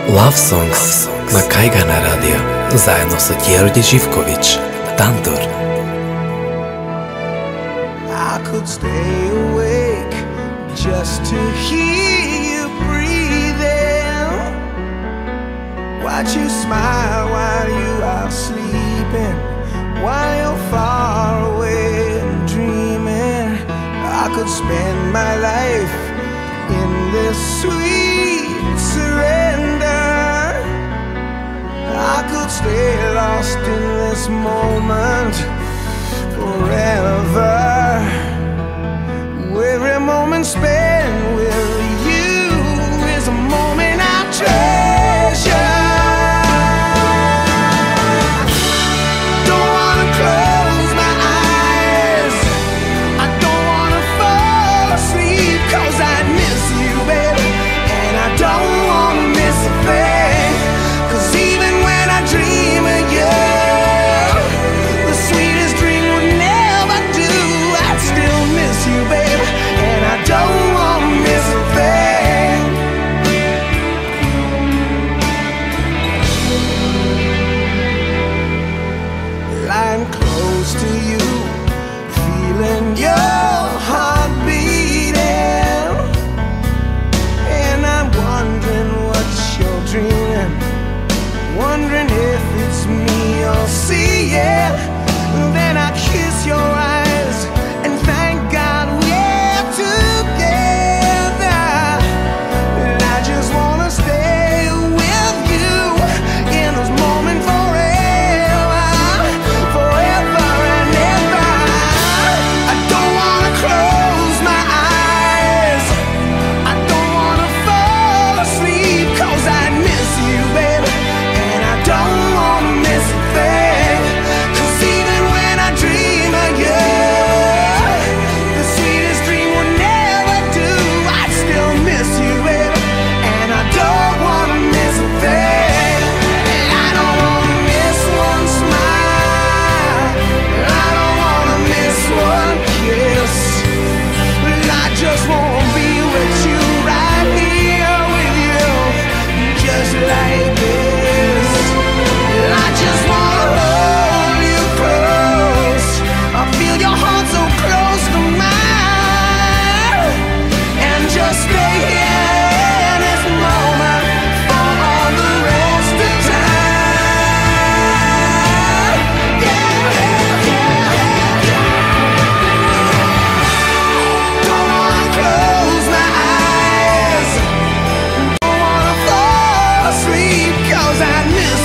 Love Songs na Kajgana Radio zajedno sa Đorđe Živković, Tandur. I could stay awake just to hear you breathing, watch you smile while you are sleeping, while you're far away and dreaming. I could spend my life in this sweet surrender. I could stay lost in this moment forever. Every moment spent with you is a moment I treasure. Don't wanna close my eyes, I don't wanna fall asleep, 'cause I miss you, baby, and I don't wanna miss a thing. 'Cause even when I dream of you, the sweetest dream would never do. I'd still miss you, baby, and I don't wanna miss a thing. Lying close to you, feeling your heart beating, and I'm wondering what you're dreaming, wondering if it's me you're seeing. Then I kiss your eyes and thank God we're together. And I just wanna stay with you in this moment forever, forever and ever. I don't wanna close my eyes, I don't wanna fall asleep, 'cause I miss you, baby, and I don't wanna miss a thing. 'Cause even when I dream of you, the sweetest dream will never do. I still miss you, baby, and I don't wanna miss a thing. And I don't wanna miss one smile, I don't wanna miss one kiss. I just wanna be with you, right here with you, just like this. I just wanna hold you close, I feel your heart so close to mine, and just stay here in this moment for all the rest of time. Yeah, yeah, yeah. Don't wanna close my eyes, don't wanna fall asleep, 'cause I miss